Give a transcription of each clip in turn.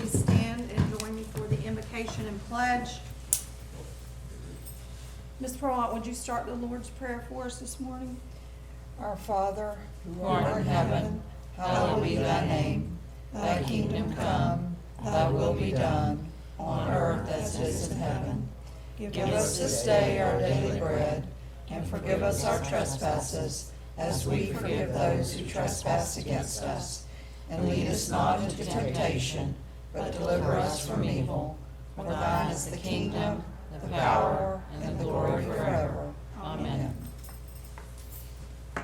please stand and join me for the invocation and pledge. Ms. Perlott, would you start the Lord's Prayer for us this morning? Our Father, who art in heaven, hallowed be thy name. Thy kingdom come, thy will be done, on earth as it is in heaven. Give us this day our daily bread, and forgive us our trespasses, as we forgive those who trespass against us. And lead us not into temptation, but deliver us from evil. For thine is the kingdom, the power, and the glory forever. Amen. I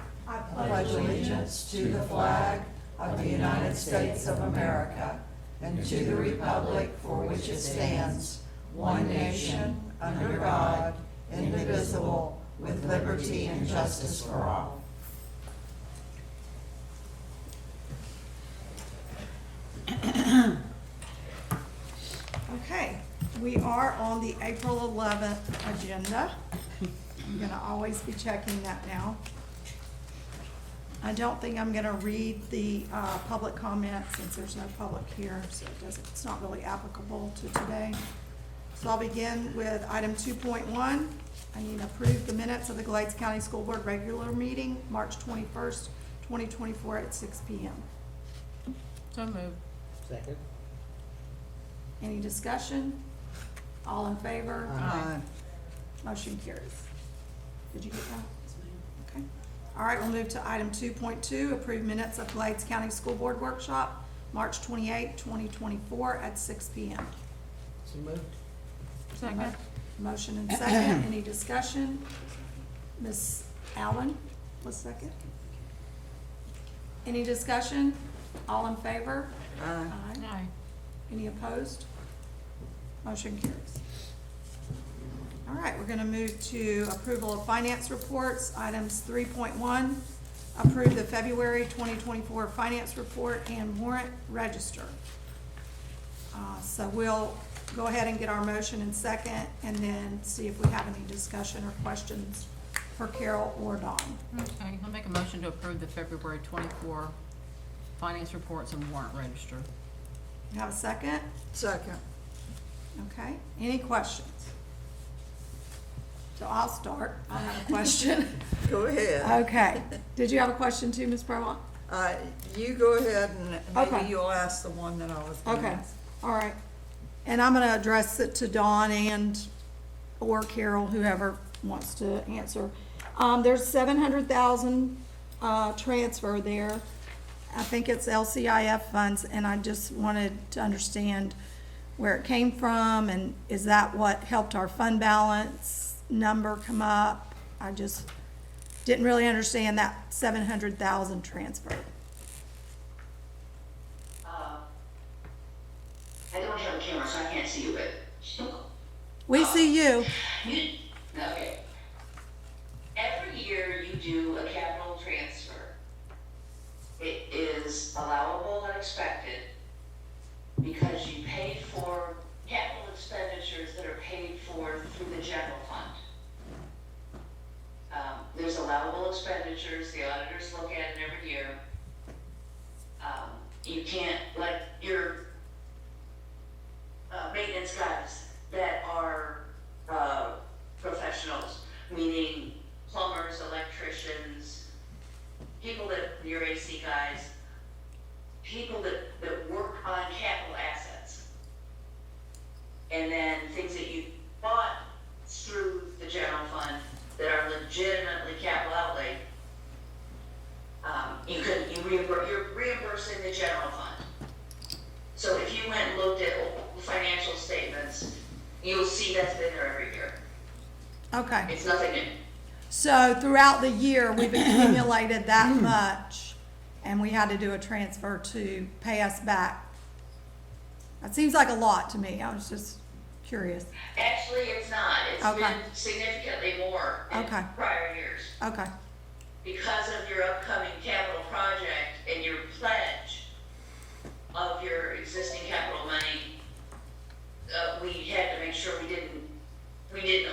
I pledge allegiance to the flag of the United States of America and to the republic for which it stands, one nation, under God, indivisible, with liberty and justice for all. Okay, we are on the April 11th agenda. I'm gonna always be checking that now. I don't think I'm gonna read the public comment since there's no public here, so it's not really applicable to today. So I'll begin with item 2.1. I need to approve the minutes of the Glades County School Board regular meeting, March 21st, 2024 at 6 p.m. So moved. second. Any discussion? All in favor? Aye. Motion carries. Did you get that? Okay. All right, we'll move to item 2.2, approve minutes of Glades County School Board Workshop, March 28, 2024 at 6 p.m. So moved. Second. Motion and second. Any discussion? Ms. Allen, was second. Any discussion? All in favor? Aye. Aye. Any opposed? Motion carries. All right, we're gonna move to approval of finance reports, items 3.1. Approve the February 2024 finance report and warrant register. So we'll go ahead and get our motion in second and then see if we have any discussion or questions for Carol or Dawn. Okay, I'll make a motion to approve the February 24 finance reports and warrant register. You have a second? Second. Okay, any questions? So I'll start. I have a question. Go ahead. Okay. Did you have a question too, Ms. Perlott? You go ahead and Okay. maybe you'll ask the one that I was gonna Okay, ask. all right. And I'm gonna address it to Dawn and or Carol, whoever wants to answer. There's 700,000 transfer there. I think it's LCIF funds, and I just wanted to understand where it came from, and is that what helped our fund balance number come up? I just didn't really understand that 700,000 transfer. I don't have a camera, so I can't see you, but. We see you. Okay. Every year you do a capital transfer. It is allowable and expected because you paid for capital expenditures that are paid for through the general fund. There's allowable expenditures, the auditors look at it every year. You can't, like your maintenance guys that are professionals, meaning plumbers, electricians, people that, your AC guys, people that work on capital assets. And then things that you bought through the general fund that are legitimately capital outlay, you're reimbursing the general fund. So if you went and looked at financial statements, you'll see that's been there every year. Okay. It's nothing new. So throughout the year, we've accumulated that much, and we had to do a transfer to pay us back. That seems like a lot to me. I was just curious. Actually, it's not. It's Okay. been significantly more in Okay. prior years. Okay, Because of your upcoming capital project and your pledge of your existing capital money, we had to make sure we didn't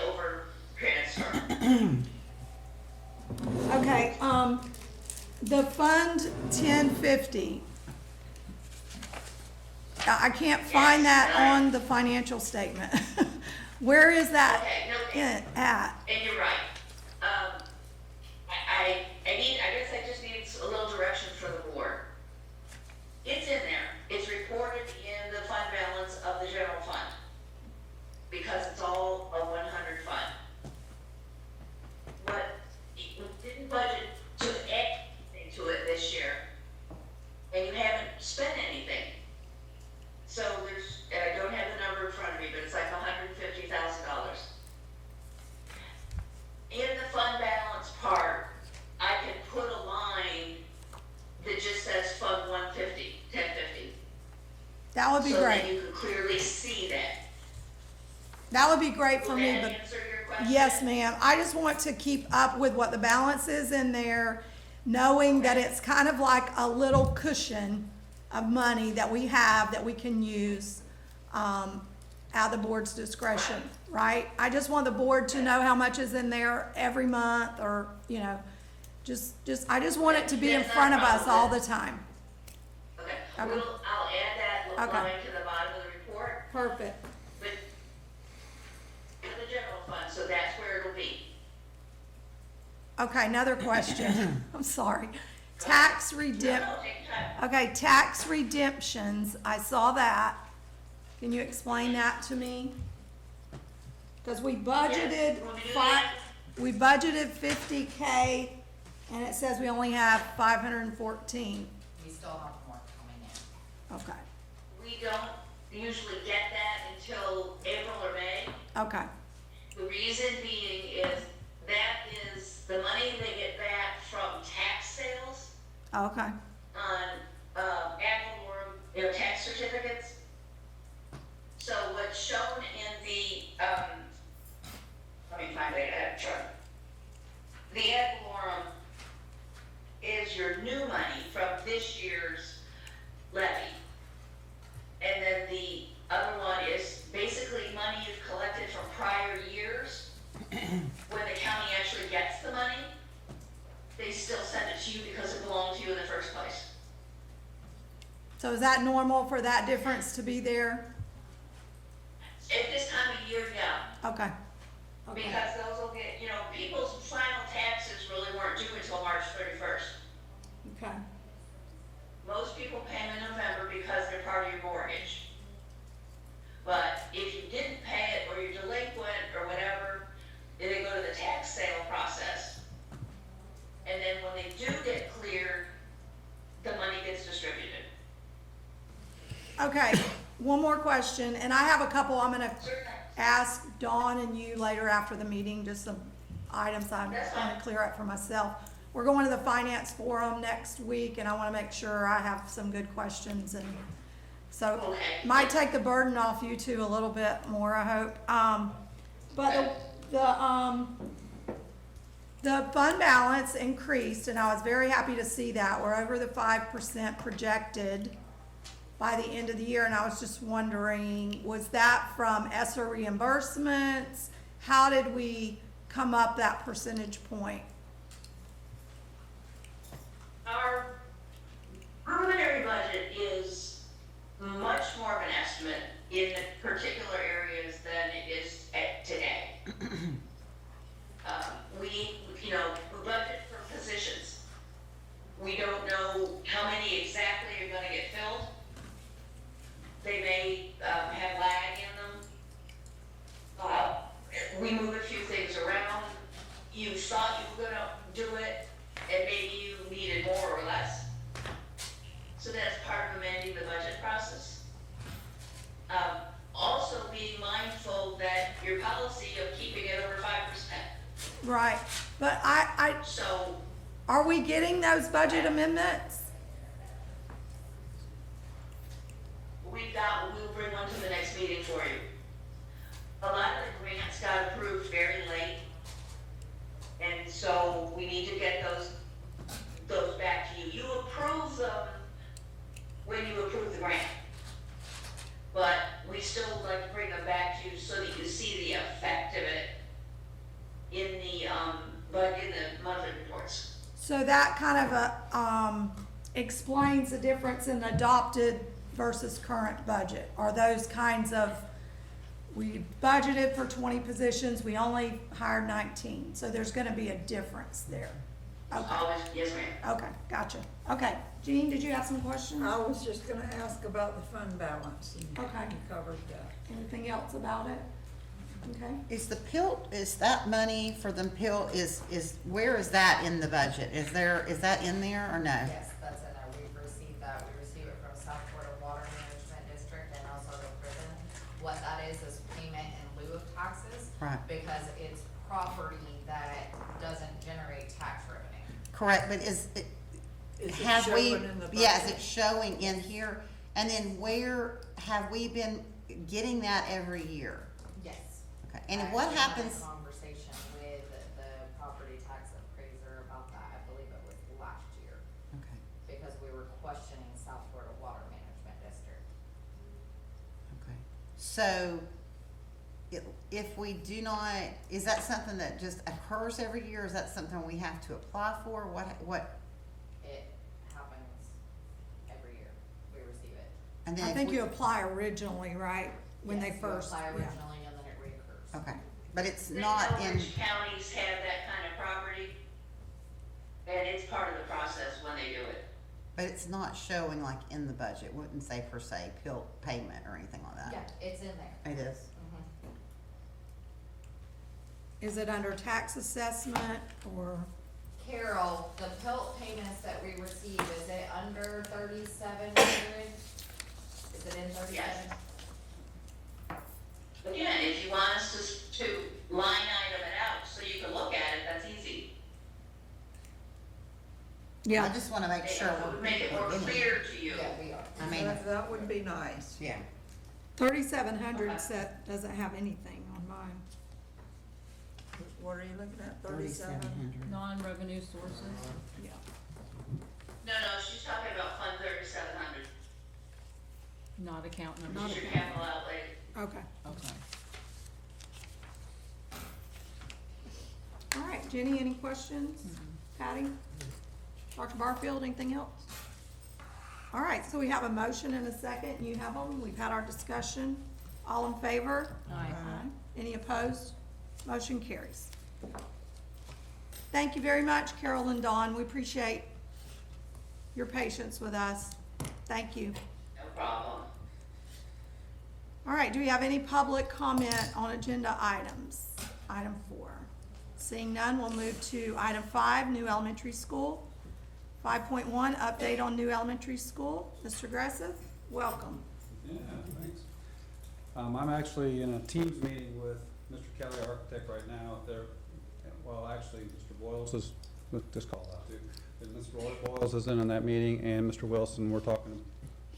over transfer. okay, the Fund 1050. I can't find that on the financial statement. Where is that Okay, no, at? and you're right. I guess I just need a little direction for the board. It's in there, it's reported in the fund balance of the general fund, because it's all a 100 fund. But we didn't budget to add anything to it this year, and you haven't spent anything. So there's, I don't have the number in front of me, but it's like $150,000. In the fund balance part, I can put a line that just says Fund 150, 1050. That would be So that great. you can clearly see that. That would be great for Will me, that but answer your question? yes, ma'am. I just want to keep up with what the balance is in there, knowing that it's kind of like a little cushion of money that we have that we can use, at the board's discretion, right? I just want the board to know how much is in there every month, or, you know, I just want it to be in That's not front of a us problem. all the time. Okay, Okay. I'll add that little Okay. line to the bottom of the report, Perfect. but in the general fund, so that's where it'll be. Okay, another question. I'm sorry. Tax No, redemp, take your time. okay, tax redemptions, I saw that. Can you explain that to me? Cause we budgeted Yes, want me to do five, that? we budgeted 50K, and it says we only have 514. We still have more coming in. Okay, We don't usually get that until April or May. okay, The reason being is that is the money they get back from tax sales okay, on, ad valorem, tax certificates. So what's shown in the, let me find that chart. The ad valorem is your new money from this year's levy. And then the other one is basically money you've collected from prior years. When the county actually gets the money, they still send it to you because it belonged to you in the first place. so is that normal for that difference to be there? At this time of year, yeah, Okay, okay, because those will get, people's final taxes really weren't due until March 31st. okay, Most people pay them in November because they're part of your mortgage. But if you didn't pay it, or you're delinquent, or whatever, then they go to the tax sale process. And then when they do get cleared, the money gets distributed. okay. One more question, and I have a couple I'm gonna Certainly. ask Dawn and you later after the meeting, just some items I That's want fine. to clear up for myself. We're going to the finance forum next week, and I want to make sure I have some good questions, and so Okay. might take the burden off you two a little bit more, I hope. But the fund balance increased, and I was very happy to see that. We're over the 5% projected by the end of the year, and I was just wondering, was that from ESSER reimbursements? How did we come up that percentage point? Our preliminary budget is much more of an estimate in the particular areas than it is at today. We budget for positions. We don't know how many exactly are gonna get filled. They may, have lag in them. We move a few things around. You thought you were gonna do it, and maybe you needed more or less. So that's part of amending the budget process. Also being mindful that your policy of keeping it over 5%. Right, but So are we getting those budget amendments? we'll bring one to the next meeting for you. A lot of the grants got approved very late. And so we need to get those back to you. You approve them when you approve the grant. But we still would like to bring them back to you so that you see the effect of it in the monthly reports. So that kind of explains the difference in adopted versus current budget? Are those kinds of, we budgeted for 20 positions, we only hired 19, so there's gonna be a difference there. Okay, Always, yes, ma'am. okay, gotcha. Okay, Jean, did you have some questions? I was just gonna ask about the fund balance, and Okay. you covered that. Anything else about it? Okay, Is the PILT, is that money for the PILT, where is that in the budget? Is that in there or no? Yes, that's in there. We've received that. We receive it from South Florida Water Management District and also the prison. What that is payment in lieu of taxes. Right. Because it's property that doesn't generate tax revenue. Correct, but is it, Is it have we, showing in the yeah, is budget? it showing in here? And then where have we been getting that every year? Yes. Okay, and I what actually had a happens, conversation with the property tax appraiser about that. I believe it was last year. okay, Because we were questioning South Florida Water Management District. okay. So, if we do not, is that something that just occurs every year? Is that something we have to apply for? What, It happens every year. We receive it. and then I if think we- you apply originally, right, when they Yes, you first, apply yeah. originally and then it reoccurs. Okay, but it's They not know in, which counties have that kind of property, and it's part of the process when they do it. but it's not showing like in the budget, wouldn't say per se, PILT payment or anything like that. Yeah, it's in there. It is, Mhm. Is it under tax assessment or, Carol, the PILT payments that we receive, is it under 3,700? Is it in 37? Again, if you want us to line item it out so you can look at it, that's easy. I yeah, just wanna make sure we're. Make it more we're getting- clear to you. Yeah, we are. I mean, That would be nice. yeah, 3,700 Okay. set, doesn't have anything on mine. What are you looking at, 3,700. 37? Non-revenue sources, Yeah. No, she's talking about Fund 3700, not account Not numbers. which is your capital outlay. Okay, Okay. all right, Jenny, any questions? Patty? Dr. Barfield, anything else? All right, so we have a motion and a second, you have them, we've had our discussion, all in favor? Aye. Any opposed? Motion carries. Thank you very much, Carol and Dawn, we appreciate your patience with us, thank you. No problem. All right, do we have any public comment on agenda items? Item 4. Seeing none, we'll move to item 5, new elementary school. 5.1, update on new elementary school. Mr. Gressiff, welcome. Yeah, thanks. I'm actually in a Teams meeting with Mr. Kelly, architect, right now. Well, actually, Mr. Boyles is, just call out too. Mr. Boyles is in on that meeting, and Mr. Wilson, we're talking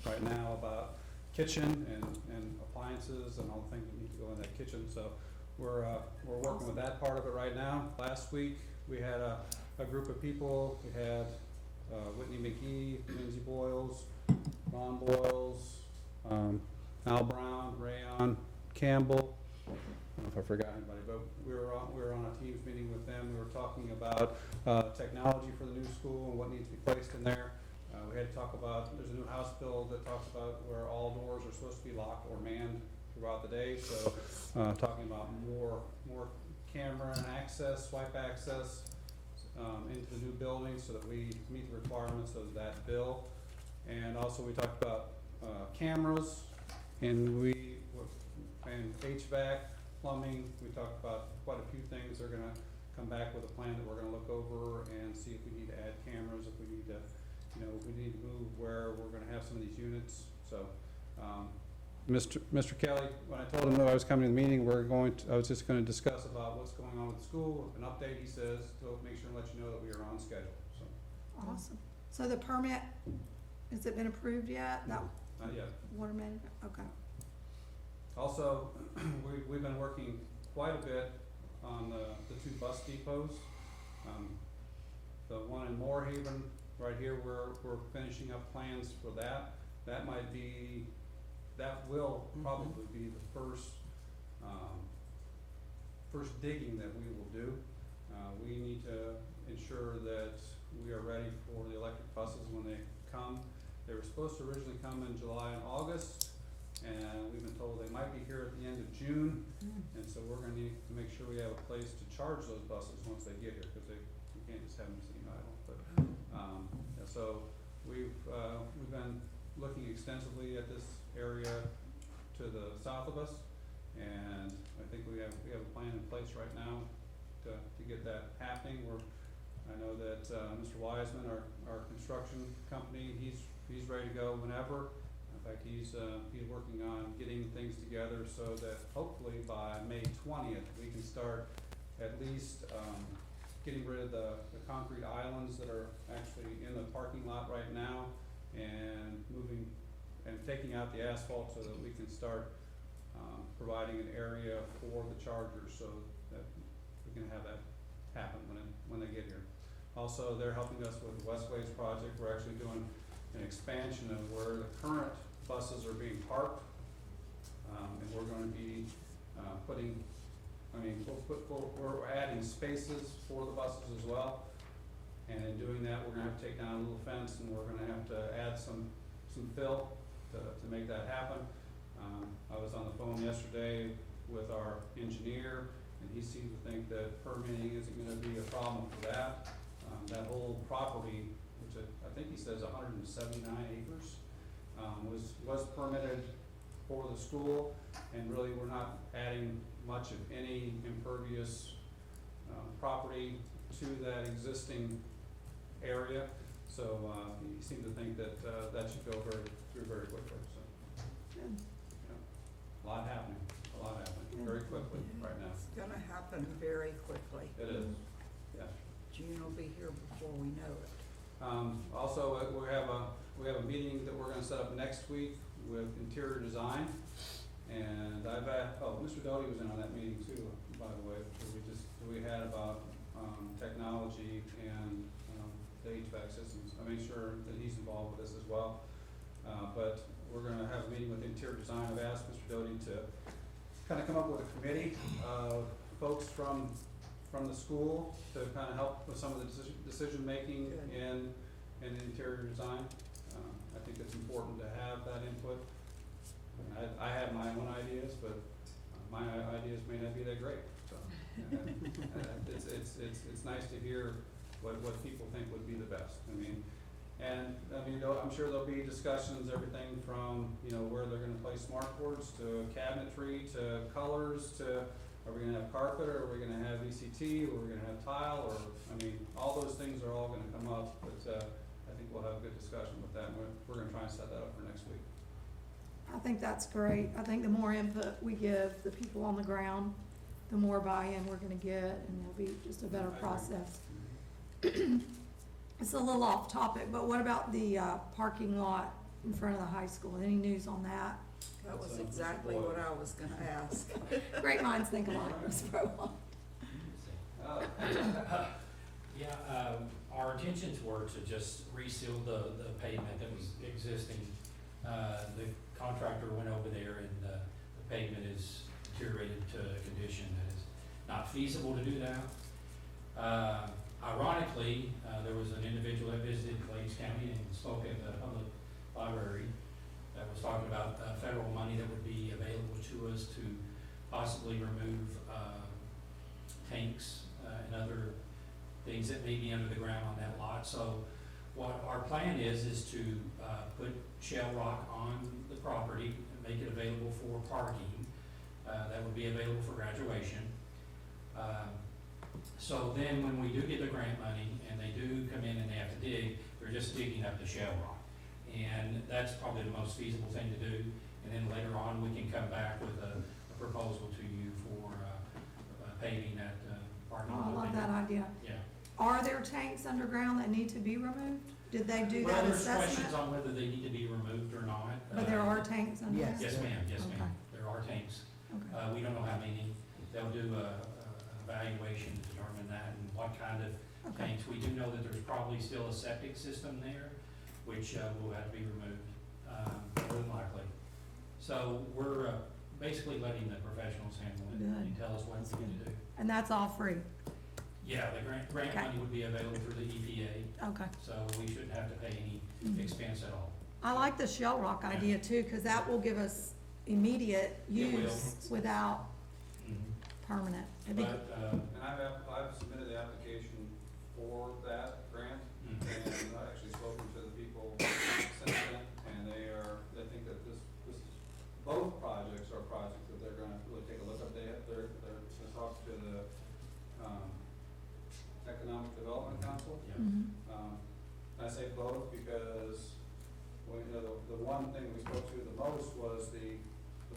right now about kitchen and appliances and all the things that need to go in that kitchen. So we're working with that part of it right now. Last week, we had a group of people. We had Whitney McGee, Lindsay Boyles, Ron Boyles, Al Brown, Rayon Campbell. I don't know if I forgot anybody, but we were on a Teams meeting with them. We were talking about technology for the new school and what needs to be placed in there. We had to talk about, there's a new House bill that talks about where all doors are supposed to be locked or manned throughout the day. So talking about more camera and access, swipe access into the new building so that we meet the requirements of that bill. And also we talked about cameras and HVAC, plumbing. We talked about quite a few things. They're gonna come back with a plan that we're gonna look over and see if we need to add cameras, if we need to, if we need to move where we're gonna have some of these units. So, Mr. Kelly, when I told him that I was coming to the meeting, I was just gonna discuss about what's going on with the school, an update, he says, to make sure and let you know that we are on schedule, so, Awesome. So the permit, has it been approved yet? No. not yet. Water management, okay. Also, we've been working quite a bit on the two bus depots. The one in Moorhaven, right here, we're finishing up plans for that. That will probably be the first digging that we will do. We need to ensure that we are ready for the electric buses when they come. They were supposed to originally come in July and August, and we've been told they might be here at the end of June. And so we're gonna need to make sure we have a place to charge those buses once they get here, because we can't just have them sitting idle. But, and so we've been looking extensively at this area to the south of us, and I think we have a plan in place right now to get that happening. I know that, Mr. Wiseman, our construction company, he's ready to go whenever. In fact, he's working on getting things together so that hopefully by May 20th, we can start at least, getting rid of the concrete islands that are actually in the parking lot right now, and moving and taking out the asphalt so that we can start, providing an area for the chargers so that we can have that happen when they get here. Also, they're helping us with the Westways project. We're actually doing an expansion of where the current buses are being parked. And we're gonna be, we're adding spaces for the buses as well. And in doing that, we're gonna have to take down a little fence, and we're gonna have to add some fill to make that happen. I was on the phone yesterday with our engineer, and he seemed to think that permitting isn't gonna be a problem for that. That whole property, which I think he says 179 acres, was permitted for the school, and really we're not adding much of any impervious property to that existing area. So he seemed to think that that should go through very quickly. So, Good. a lot happening, very quickly right now. It's gonna happen very quickly. It is, yeah. June will be here before we know it. Also, we have a meeting that we're gonna set up next week with interior design. And Mr. Doty was in on that meeting too, by the way, where we had about, technology and, the HVAC systems. I made sure that he's involved with this as well. But we're gonna have a meeting with interior design. I've asked Mr. Doty to kind of come up with a committee of folks from the school to kind of help with some of the decision-making Good. in interior design. I think it's important to have that input. I have my own ideas, but my ideas may not be that great, so. It's nice to hear what people think would be the best. I'm sure there'll be discussions, everything from, where they're gonna place smart boards to cabinetry to colors to, are we gonna have carpet, or are we gonna have ECT, or are we gonna have tile, or, all those things are all gonna come up, but, I think we'll have a good discussion with that, and we're gonna try and set that up for next week. I think that's great. I think the more input we give the people on the ground, the more buy-in we're gonna get, and it'll be just a better I agree. process. It's a little off topic, but what about the parking lot in front of the high school? Any news on that? That was That's, exactly Mr. Boyle. what I was gonna ask. Great minds think alike, Ms. Prolong. Yeah, our intentions were to just reseal the pavement that was existing. The contractor went over there, and the pavement is deteriorated to a condition that is not feasible to do that. Ironically, there was an individual that visited Clays County and spoke at the public library that was talking about federal money that would be available to us to possibly remove tanks and other things that may be under the ground on that lot. So what our plan is to put shell rock on the property and make it available for parking. That would be available for graduation. So then when we do get the grant money and they do come in and they have to dig, they're just digging up the shell rock. And that's probably the most feasible thing to do. And then later on, we can come back with a proposal to you for paving that parking Oh, lot. I love that idea. Yeah. Are there tanks underground that need to be removed? Did they do Well, that there's questions assessment? on whether they need to be removed or not. But there are tanks underground? Yes, ma'am, yes, Okay. ma'am. There are tanks. Okay. We don't know how many. They'll do a evaluation to determine that and what kind of Okay. tanks. We do know that there's probably still a septic system there, which will have to be removed, more than likely. So we're basically letting the professionals handle it and Good. tell us what we need to do. And that's all free? Yeah, the grant Okay. money would be available through the EPA, Okay. so we shouldn't have to pay any Mhm. expense at all. I like the Shell Rock idea too, cause that will give us immediate It will. use without Mhm. permanent. It'd be- But, And I've submitted the application for that grant, Mhm. and I've actually spoken to the people since then, and they think that both projects are projects that they're gonna really take a look at. They're gonna talk to the, Economic Development Council. yeah. Mhm. I say both because, well, you know, the one thing we spoke to the most was the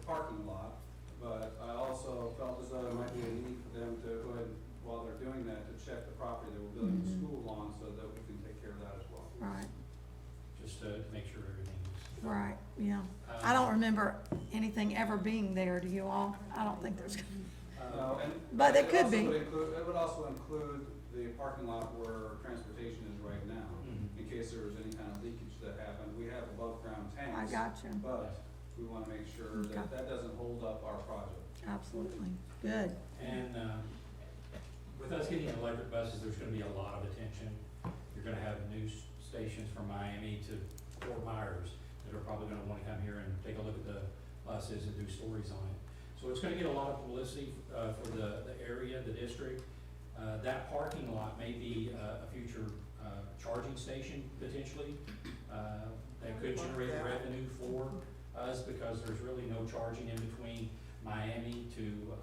parking lot. But I also felt as though there might be a need for them to go ahead, while they're doing that, to check the property that we're building the Mhm. school on, so that we can take care of that as well. Right, Just to make sure everything's. right, yeah. I don't remember anything ever being there, do you all? I don't think there's, But it could be. It would also include the parking lot where transportation is right now, Mhm. in case there was any kind of leakage that happened. We have above-ground I tanks. got you, But we wanna make sure Okay. that that doesn't hold up our project. absolutely, good. And, with us getting electric buses, there's gonna be a lot of attention. You're gonna have news stations from Miami to Fort Myers that are probably gonna wanna come here and take a look at the buses and do stories on it. So it's gonna get a lot of publicity, for the area, the district. That parking lot may be a future, charging station potentially. That could generate revenue for us because there's really no charging in between Miami to,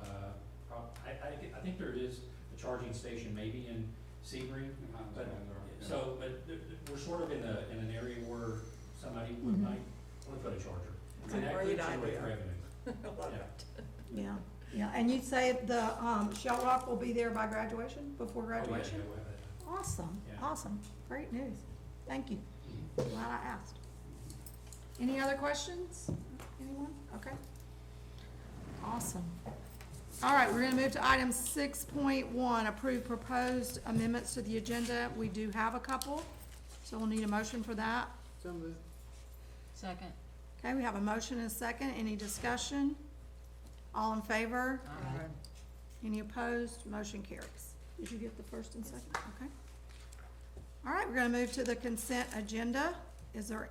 I think there is a charging station maybe in Sebring. But, we're sort of in an area where somebody Mhm. might wanna put a charger. It's a And that could great generate idea. revenue. Love Yeah. it. Yeah, yeah, and you'd say the, Shell Rock will be there by graduation, before Oh, yeah, graduation? yeah, we'll have that. Awesome, Yeah. awesome, great news, thank you, glad I asked. Any other questions? Anyone? Okay. Awesome. All right, we're gonna move to item 6.1, approve proposed amendments to the agenda. We do have a couple, so we'll need a motion for that. So moved. Second. Okay, we have a motion and a second, any discussion? All in favor? Aye. Any opposed? Motion carries. Did you get the first and second? Okay. All right, we're gonna move to the consent agenda. Is there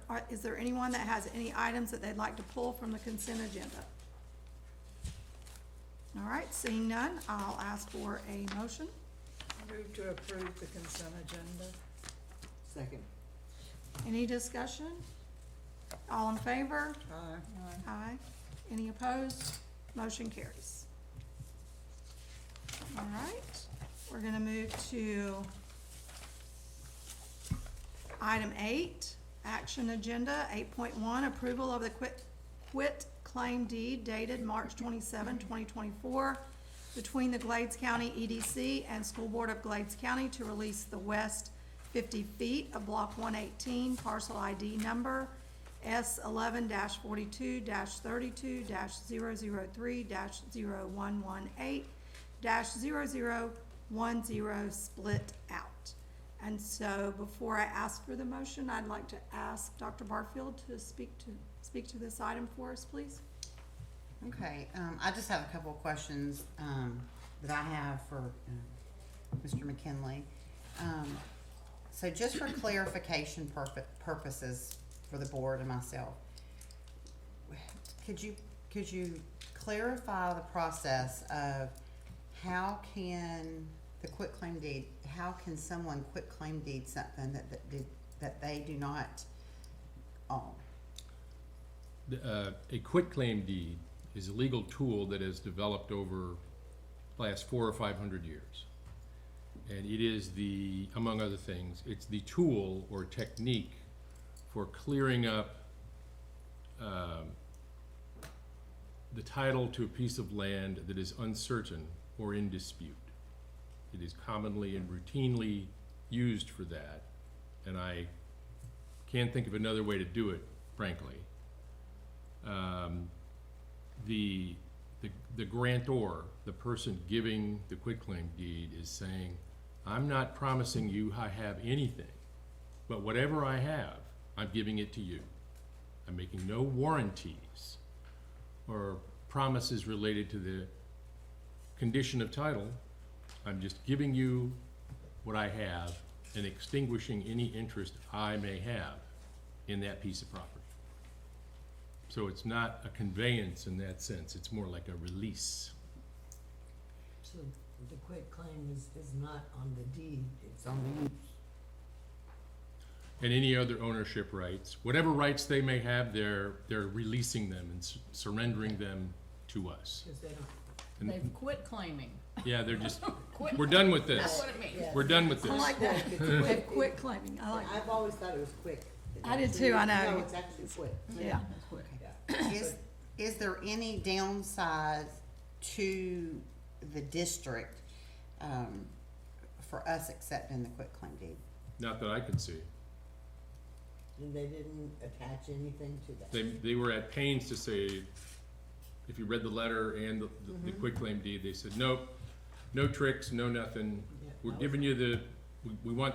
anyone that has any items that they'd like to pull from the consent agenda? All right, seeing none, I'll ask for a motion. Move to approve the consent agenda. Second. Any discussion? All in favor? Aye. Aye. Any opposed? Motion carries. All right, we're gonna move to item 8, action agenda, 8.1, approval of the quit claim deed dated March 27, 2024, between the Glades County EDC and School Board of Glades County to release the west 50 feet of Block 118, parcel ID number S11-42-32-003-0118-0010 split out. And so before I ask for the motion, I'd like to ask Dr. Barfield to speak to this item for us, please. Okay, I just have a couple of questions, that I have for, Mr. McKinley. So just for clarification purposes for the board and myself, could you clarify the process of how can the quitclaim deed, how can someone quitclaim deed something that they do not own? A quitclaim deed is a legal tool that has developed over the last 400 or 500 years. And it is the, among other things, it's the tool or technique for clearing up the title to a piece of land that is uncertain or in dispute. It is commonly and routinely used for that, and I can't think of another way to do it, frankly. The grantor, the person giving the quitclaim deed, is saying, I'm not promising you I have anything, but whatever I have, I'm giving it to you. I'm making no warranties or promises related to the condition of title. I'm just giving you what I have and extinguishing any interest I may have in that piece of property. So it's not a conveyance in that sense, it's more like a release. So the quitclaim is not on the deed, it's on the use. And any other ownership rights, whatever rights they may have, they're releasing them and surrendering them to us. Because they don't. And- They've quit claiming. Yeah, they're just, Quit. we're done with That's this. what it means. Yeah. We're done with I this. like that. It's They've quick. quit claiming, I like that. I've always thought it was quick. I did too, I know. No, it's actually quick. Yeah. Is there any downside to the district, for us accepting the quitclaim deed? Not that I can see. And they didn't attach anything to that. They were at pains to say, if you read the letter and the quitclaim deed, they said, nope, no tricks, no nothing. Yeah, We're that giving you we want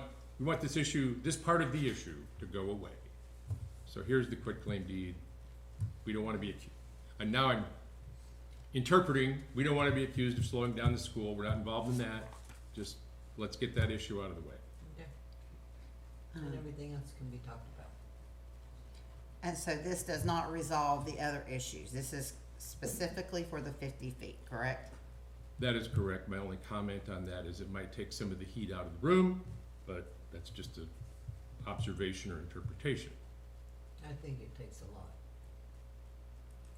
this issue, this part of the issue to go away. So here's the quitclaim deed. We don't wanna be accused. And now I'm interpreting, we don't wanna be accused of slowing down the school. We're not involved in that. Just, let's get that issue out of the way. Okay. And everything else can be talked about. And so this does not resolve the other issues. This is specifically for the 50 feet, correct? That is correct. My only comment on that is it might take some of the heat out of the room, but that's just an observation or interpretation. I think it takes a lot.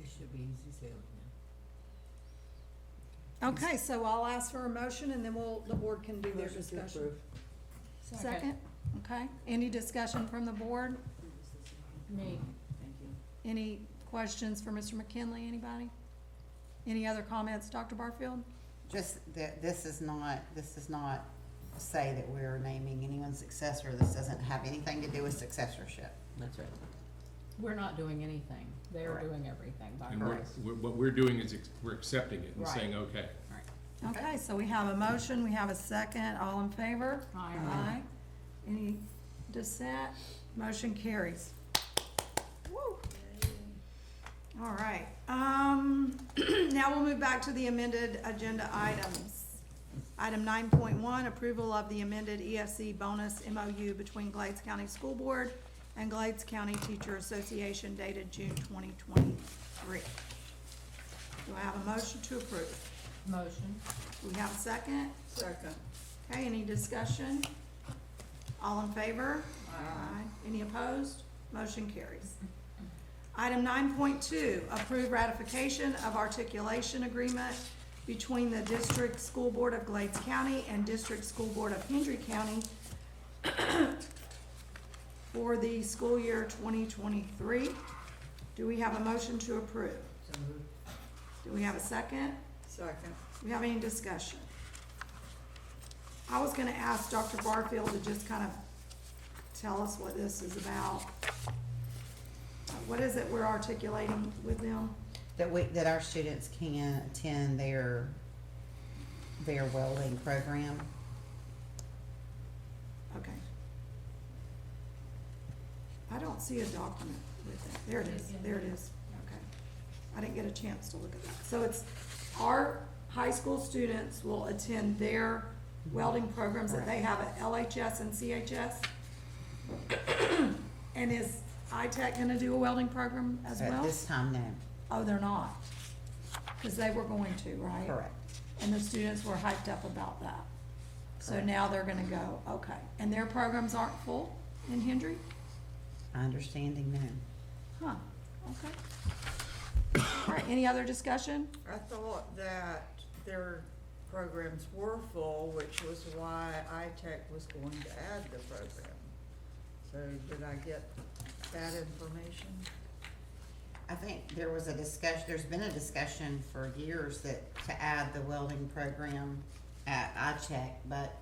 It should be easy sailing now. Okay, so I'll ask for a motion and then the board can do their Motion to discussion. approve. Second, okay, any discussion from the board? Me. Any questions for Mr. McKinley, anybody? Any other comments, Dr. Barfield? Just that this is not say that we're naming anyone's successor. This doesn't have anything to do with successorship. That's right. We're not doing anything. They are Correct. doing everything by And grace. what we're doing is we're accepting it and Right. saying, okay. Okay, so we have a motion, we have a second, all in favor? Aye. Aye. Any dissent? Motion carries. Woo. All right, now we'll move back to the amended agenda items. Item 9.1, approval of the amended EFC bonus MOU between Glades County School Board and Glades County Teacher Association dated June 2023. Do I have a motion to approve? Motion. Do we have a second? Second. Okay, any discussion? All in favor? Aye. Any opposed? Motion carries. Item 9.2, approve ratification of articulation agreement between the District School Board of Glades County and District School Board of Hendry County for the school year 2023. Do we have a motion to approve? So moved. Do we have a second? Second. Do we have any discussion? I was gonna ask Dr. Barfield to just kind of tell us what this is about. What is it we're articulating with them? That our students can attend their welding program. Okay. I don't see a document with it. There it is, there it is. Okay. I didn't get a chance to look at that. So it's, our high school students will attend their welding programs that they have at LHS and CHS. And is ITech gonna do a welding program as At well? this time, no. Oh, they're not? Cause they were going to, right? Correct. And the students were hyped up about that. So Correct. now they're gonna go, okay. And their programs aren't full in Hendry? My understanding, no. Huh, okay. All right, any other discussion? I thought that their programs were full, which was why ITech was going to add the program. So did I get that information? I think there was a discussion, there's been a discussion for years to add the welding program at iCheck, but,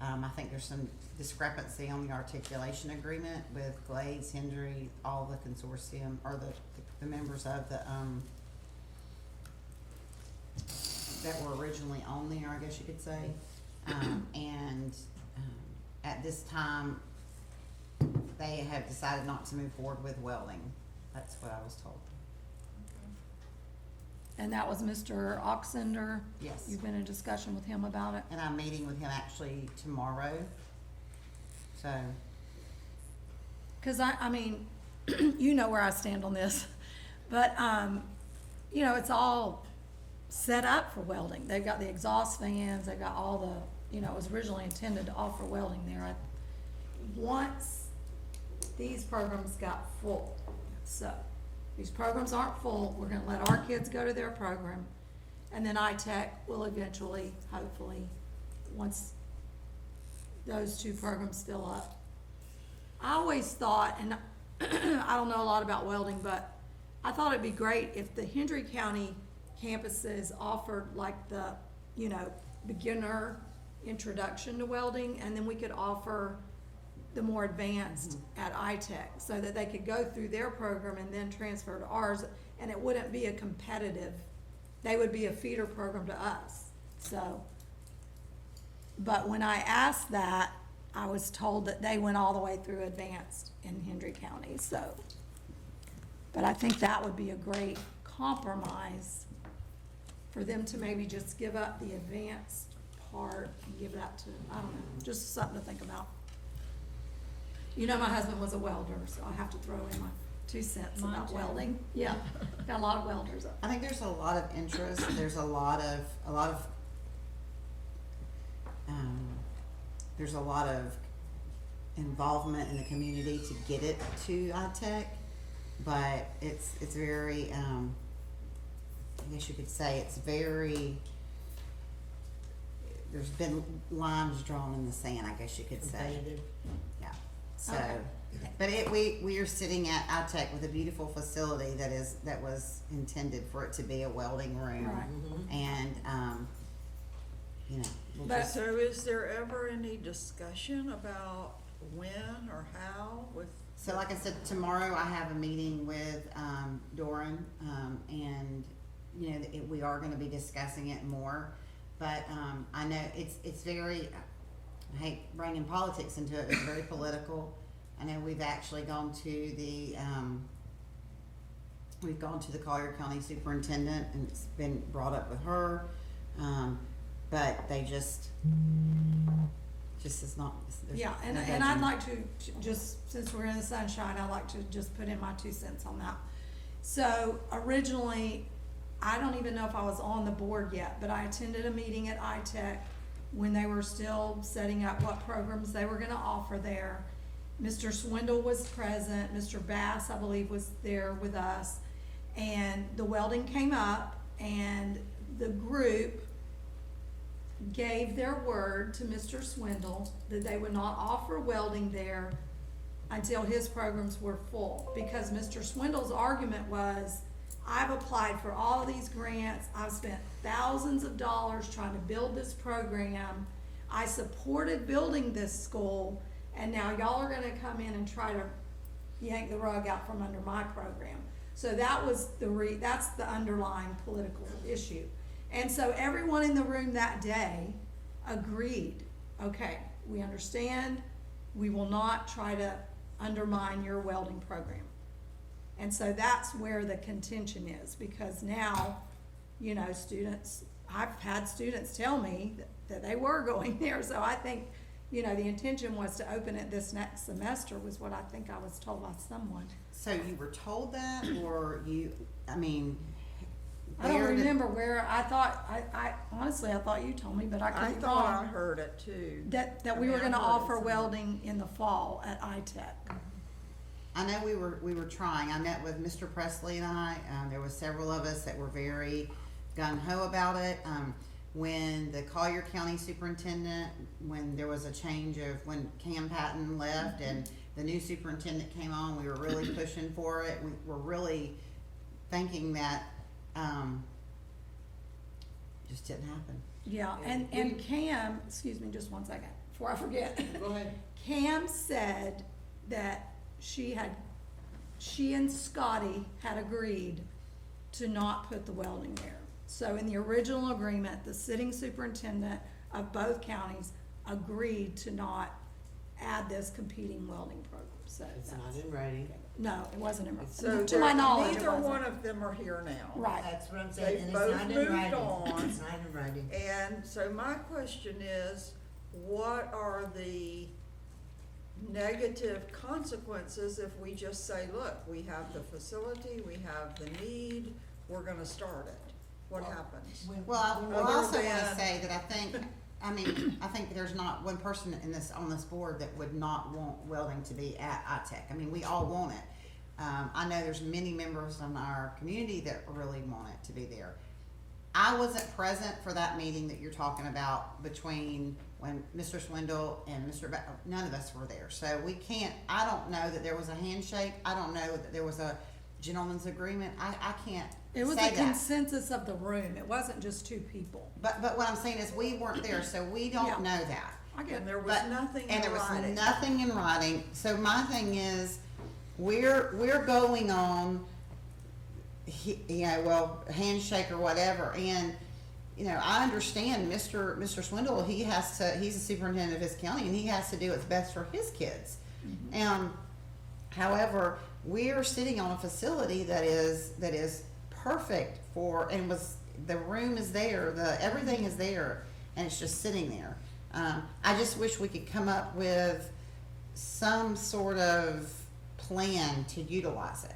I think there's some discrepancy on the articulation agreement with Glades, Hendry, all the consortium, or the members of the, that were originally on there, I guess you could say. At this time, they have decided not to move forward with welding. That's what I was told. And that was Mr. Oxender? Yes. You've been in discussion with him about it? And I'm meeting with him actually tomorrow. So, Cause I mean, you know where I stand on this. But, you know, it's all set up for welding. They've got the exhaust fans, they've got all the, you know, it was originally intended to offer welding there. Once these programs got full, so, these programs aren't full, we're gonna let our kids go to their program, and then iTech will eventually, hopefully, once those two programs fill up. I always thought, and I don't know a lot about welding, but I thought it'd be great if the Hendry County campuses offered like the, you know, beginner introduction to welding, and then we could offer the more advanced at iTech, so that they could go through their program and then transfer to ours, and it wouldn't be a competitive, they would be a feeder program to us, so. But when I asked that, I was told that they went all the way through advanced in Hendry County, so. But I think that would be a great compromise for them to maybe just give up the advanced part and give that to, I don't know, just something to think about. You know, my husband was a welder, so I have to throw in my 2 cents Mine about too. welding. Yeah, got a lot of welders up. I think there's a lot of interest, there's a lot of, there's a lot of involvement in the community to get it to iTech, but it's very, I guess you could say it's very, there's been lines drawn in the sand, I guess you could say. Yeah, so, Okay. but we are sitting at iTech with a beautiful facility that was intended for it to be a welding room. Right. And, you know, we'll But- just, So is there ever any discussion about when or how with? so like I said, tomorrow I have a meeting with, Doran, and, you know, we are gonna be discussing it more. But, I know it's very, I hate bringing politics into it, it's very political. I know we've actually gone to the, Collier County Superintendent, and it's been brought up with her, but they just is not, there's Yeah, and no I'd budging. like to, just since we're in the sunshine, I'd like to just put in my 2 cents on that. So originally, I don't even know if I was on the board yet, but I attended a meeting at iTech when they were still setting up what programs they were gonna offer there. Mr. Swindle was present, Mr. Bass, I believe, was there with us, and the welding came up, and the group gave their word to Mr. Swindle that they would not offer welding there until his programs were full, because Mr. Swindle's argument was, I've applied for all of these grants, I've spent thousands of dollars trying to build this program, I supported building this school, and now y'all are gonna come in and try to yank the rug out from under my program. So that was that's the underlying political issue. And so everyone in the room that day agreed, okay, we understand, we will not try to undermine your welding program. And so that's where the contention is, because now, you know, students, I've had students tell me that they were going there, so I think, you know, the intention was to open it this next semester, was what I think I was told by someone. So you were told that, or I mean, I don't where did- remember where, I thought, I honestly, I thought you told me, but I I could be thought I wrong. heard it too. That we I were mean, I gonna heard it offer somewhere. welding in the fall at iTech. I know we were trying. I met with Mr. Presley and I. There was several of us that were very gung ho about it. When the Collier County Superintendent, when there was a change of when Cam Patton left and the new superintendent came on, we were really pushing for it. We were really thinking that just didn't happen. Yeah, and Cam, excuse me just one second, before I forget. Go ahead. Cam said that she and Scotty had agreed to not put the welding there. So in the original agreement, the sitting superintendent of both counties agreed to not add this competing welding program, so. It's not that's- in writing. No, it wasn't in, So to my knowledge, it neither wasn't. one of them are here now. Right. That's what I'm saying, and They it's both not in moved writing. on. It's not in writing. And so my question is, what are the negative consequences if we just say, look, we have the facility, we have the need, we're gonna start it? What happens? Well, I Other also wanna than- say that I think there's not one person on this board that would not want welding to be at iTech. I mean, we all want it. I know there's many members in our community that really want it to be there. I wasn't present for that meeting that you're talking about between when Mr. Swindle and none of us were there. So we can't, I don't know that there was a handshake. I don't know that there was a gentleman's agreement. I can't It was say a that. consensus of the room. It wasn't just two people. But what I'm saying is we weren't there, so we Yeah. don't know that. I get And it. there was But- nothing in And there was writing. nothing in writing, so my thing is, we're going on, handshake or whatever, and, I understand Mr. Swindle, he's the superintendent of his county, and he has to do what's best for his kids. However, we're sitting on a facility that is perfect the room is there, everything is there, and it's just sitting there. I just wish we could come up with some sort of plan to utilize it.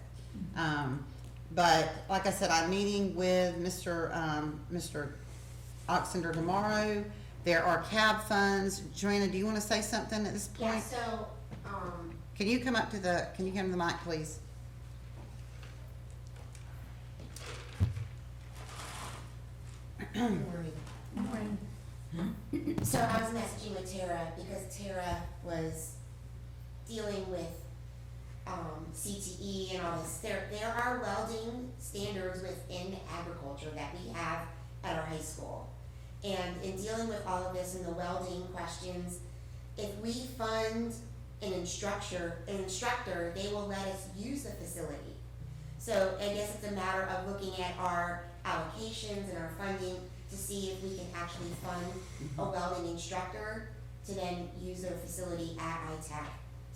But like I said, I'm meeting with Mr. Oxender tomorrow. There are cab funds. Joanna, do you want to say something at this Yeah, point? so, Can you come to the mic, please? so I was messaging with Tara because Tara was dealing with, CTE and all this. There are welding standards within agriculture that we have at our high school. And in dealing with all of this and the welding questions, if we fund an instructor, they will let us use the facility. So I guess it's a matter of looking at our allocations and our funding to see if we can actually fund a welding instructor to then use their facility at iTech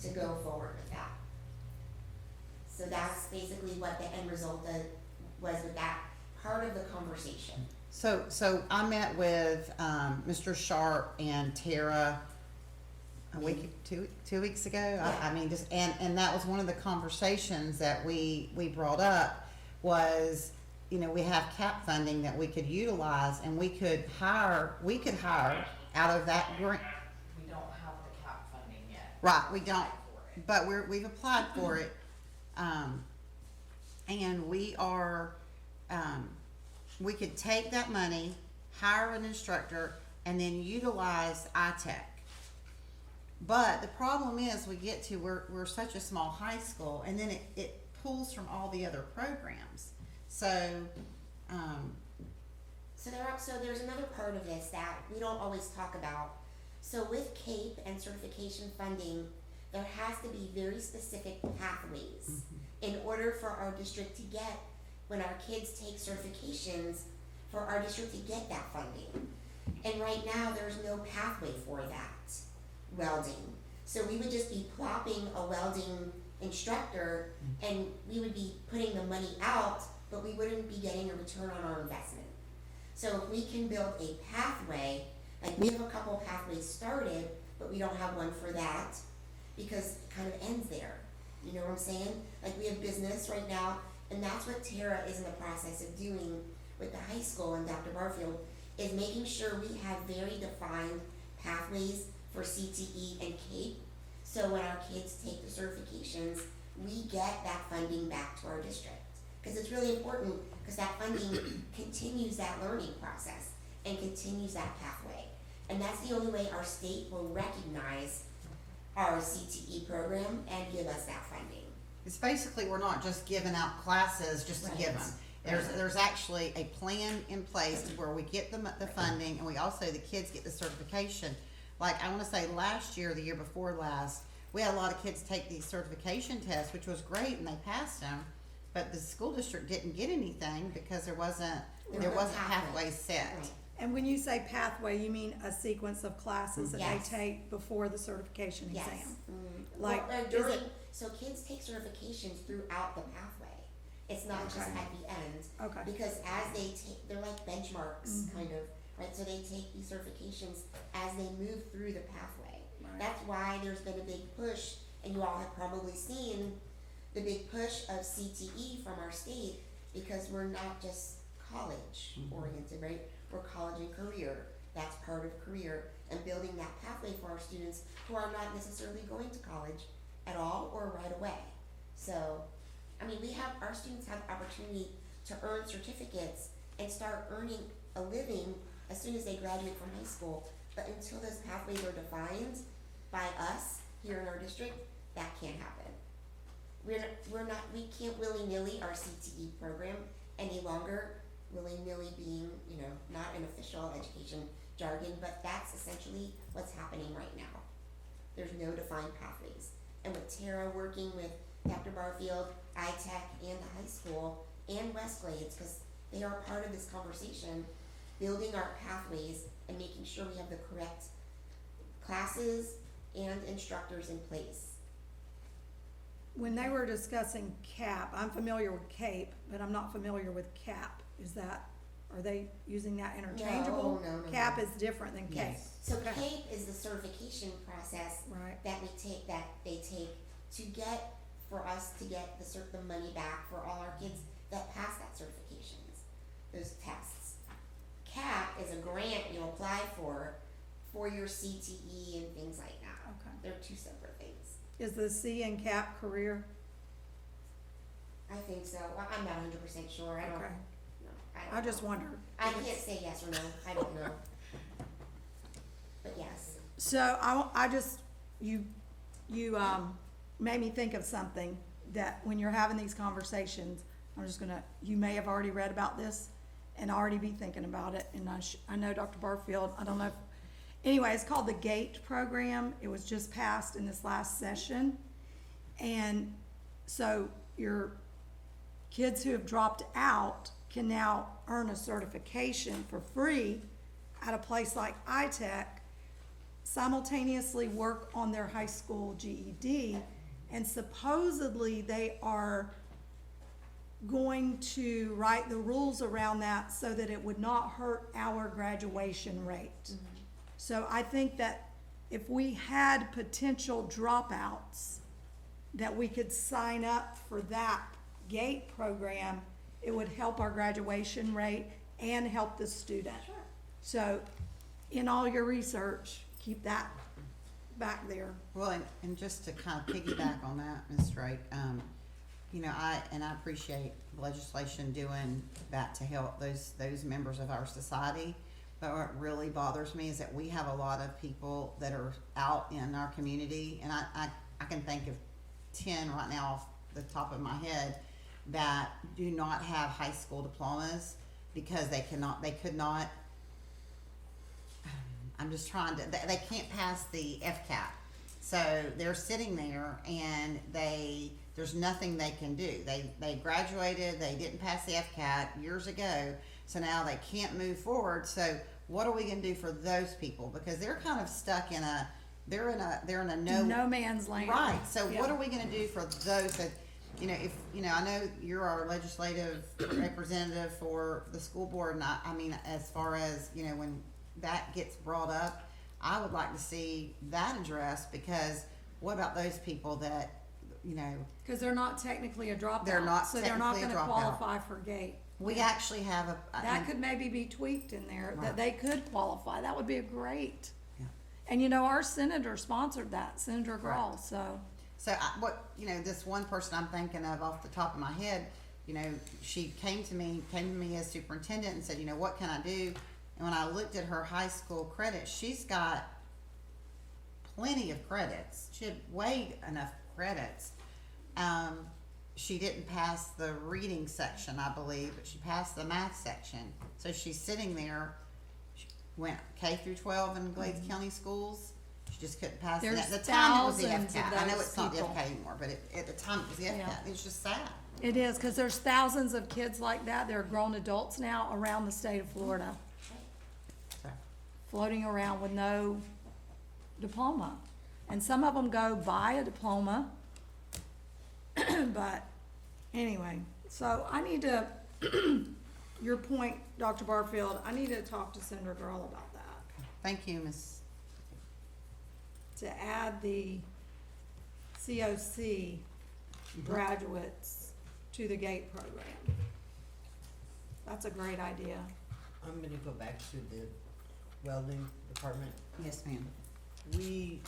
to go forward with that. So that's basically what the end result was with that part of the conversation. So I met with Mr. Sharp and Tara two weeks ago. Yeah. I mean, and that was one of the conversations that we brought up was, we have cap funding that we could utilize, and we could hire out of that grant. We don't have the cap funding yet. Right, we don't, For it. but we've applied for it. And we could take that money, hire an instructor, and then utilize iTech. But the problem is we're such a small high school, and then it pulls from all the other programs. So, So there's another part of this that we don't always talk about. So with CAPE and certification funding, there has to be very specific pathways in order for our district to get, when our kids take certifications, for our district to get that funding. And right now, there's no pathway for that welding. So we would just be plopping a welding instructor and we would be putting the money out, but we wouldn't be getting a return on our investment. So if we can build a pathway, like we have a couple pathways started, but we don't have one for that because it kind of ends there. You know what I'm saying? Like we have business right now, and that's what Tara is in the process of doing with the high school and Dr. Barfield, is making sure we have very defined pathways for CTE and CAPE. So when our kids take the certifications, we get that funding back to our district. Because it's really important, because that funding continues that learning process and continues that pathway. And that's the only way our state will recognize our CTE program and give us that funding. it's basically, we're not just giving out classes just to Right. give them. There's actually a plan in place to where we get the funding, and we also, the kids get the certification. Like, I wanna say last year, the year before last, we had a lot of kids take these certification tests, which was great, and they passed them. But the school district didn't get anything because there wasn't Pathway. pathways set. Right. And when you say pathway, you mean a sequence of classes that Yes. they take before the certification Yes. exam? Mm. Like, Well, is during, it- so kids take certifications throughout the pathway. It's not just Okay. at the end. Okay. Because as they take, they're like benchmarks, Mhm. kind of, right? So they take these certifications as they move through the pathway. Right. That's why there's been a big push, and you all have probably seen the big push of CTE from our state, because we're not just college oriented, right? We're college and career. That's part of career, and building that pathway for our students who are not necessarily going to college at all or right away. So, I mean, our students have opportunity to earn certificates and start earning a living as soon as they graduate from high school. But until those pathways are defined by us here in our district, that can't happen. We can't willy-nilly our CTE program any longer, willy-nilly being, not an official education jargon, but that's essentially what's happening right now. There's no defined pathways. And with Tara working with Dr. Barfield, ITech, and the high school, and Westglades, because they are part of this conversation, building our pathways and making sure we have the correct classes and instructors in place. When they were discussing CAP, I'm familiar with CAPE, but I'm not familiar with CAP. Are they using that interchangeable? No. CAP is different than CAPE. Yes. So Okay. CAPE is the certification process Right. that they take to get, for us to get the money back for all our kids that pass that certifications, those tests. CAP is a grant you apply for your CTE and things like that. Okay. They're two separate things. Is the C in CAP career? I think so. I'm not 100% sure. I don't Okay. know. I just wondered. I can't say yes or no. I don't know. But yes. So you made me think of something that when you're having these conversations, you may have already read about this and already be thinking about it. And I know Dr. Barfield, I don't know anyway, it's called the GATE program. It was just passed in this last session. And so your kids who have dropped out can now earn a certification for free at a place like ITech, simultaneously work on their high school GED, and supposedly they are going to write the rules around that so that it would not hurt our graduation rate. So I think that if we had potential dropouts, that we could sign up for that GATE program, it would help our graduation rate and help the student. Sure. So in all your research, keep that back there. Well, and just to kind of piggyback on that, Ms. Wright, I appreciate legislation doing that to help those members of our society. But what really bothers me is that we have a lot of people that are out in our community, and I can think of 10 right now off the top of my head that do not have high school diplomas because they could not, I'm just trying to, they can't pass the FCAT. So they're sitting there and there's nothing they can do. They graduated, they didn't pass the FCAT years ago, so now they can't move forward. So what are we gonna do for those people? Because they're kind of stuck in they're in a No man's land. Right, so Yeah. what are we gonna do for those that, I know you're our legislative representative for the school board, and I mean, as far as, when that gets brought up, I would like to see that addressed, because what about those people that, Because they're not technically a dropout. They're not So they're not technically a gonna dropout. qualify for GATE. we actually have That could maybe be tweaked in there, Right. that they could qualify. That would be a great. Yeah. And our senator sponsored that, Senator Grawl, so. So this one person I'm thinking of off the top of my head, she came to me as superintendent and said, what can I do? And when I looked at her high school credits, she's got plenty of credits. She had way enough credits. She didn't pass the reading section, I believe, but she passed the math section. So she's sitting there, she went K through 12 in Glades County schools. She just couldn't pass it. There's At the time it was the thousands of FCAT. I know those it's not the people. FCAT anymore, but at the time it was the FCAT. Yeah. It's just sad. It is, because there's thousands of kids like that. They're grown adults now around the state of Florida, So, floating around with no diploma. And some of them go buy a diploma. But anyway, so I need to, your point, Dr. Barfield, I need to talk to Senator Girl about that. thank you, Ms. to add the COC graduates to the GATE program. That's a great idea. I'm gonna go back to the welding department. Yes, ma'am. We,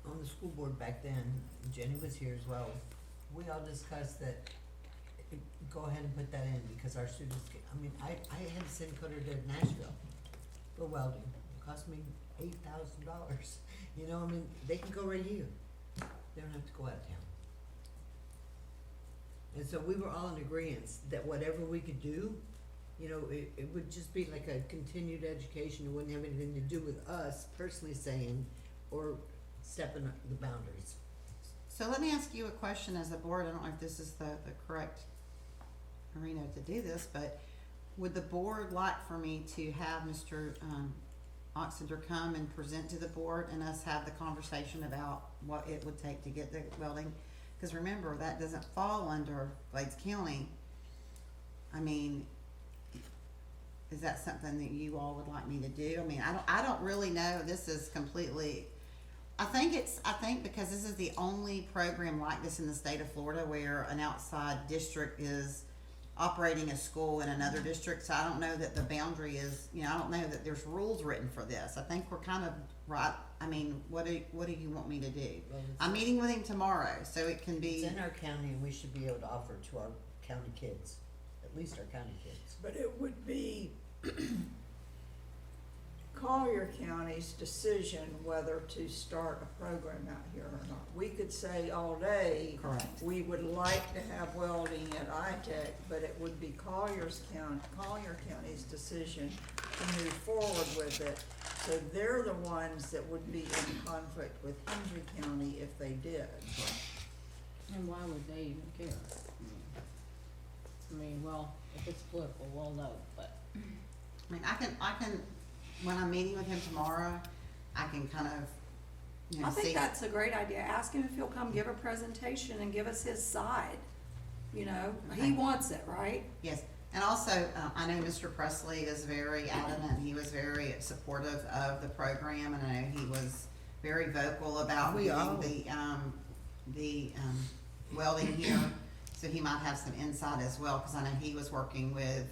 on the school board back then, Jenny was here as well, we all discussed that, go ahead and put that in, because our students, I had to send Cutter to Nashville for welding, it cost me $8,000, they can go right here, they don't have to go out of town. And so we were all in agreement that whatever we could do, it would just be like a continued education, it wouldn't have anything to do with us personally saying, or stepping the boundaries. So let me ask you a question as a board, I don't know if this is the correct arena to do this, but would the board like for me to have Mr. Oxender come and present to the board and us have the conversation about what it would take to get the welding? Because remember, that doesn't fall under Glades County. Is that something that you all would like me to do? I don't really know, this is completely, I think because this is the only program like this in the state of Florida where an outside district is operating a school in another district, so I don't know that the boundary is, I don't know that there's rules written for this. I think we're kind of right, what do you want me to do? Well, I'm meeting with him tomorrow, so it can be. It's in our county and we should be able to offer it to our county kids, at least our county kids. But it would be Collier County's decision whether to start a program out here or not. We could say all day, Correct. we would like to have welding at ITech, but it would be Collier County's decision to move forward with it. So they're the ones that would be in conflict with Hendry County if they did. And why would they even care? Well, if it's political, we'll know, but. I can, when I'm meeting with him tomorrow, I can kind of, I see. think that's a great idea. Ask him if he'll come give a presentation and give us his side. He Okay. wants it, right? Yes, and also, I know Mr. Presley is very adamant, he was very supportive of the program, and I know he was very vocal about We all- getting the welding here, so he might have some insight as well, because I know he was working with,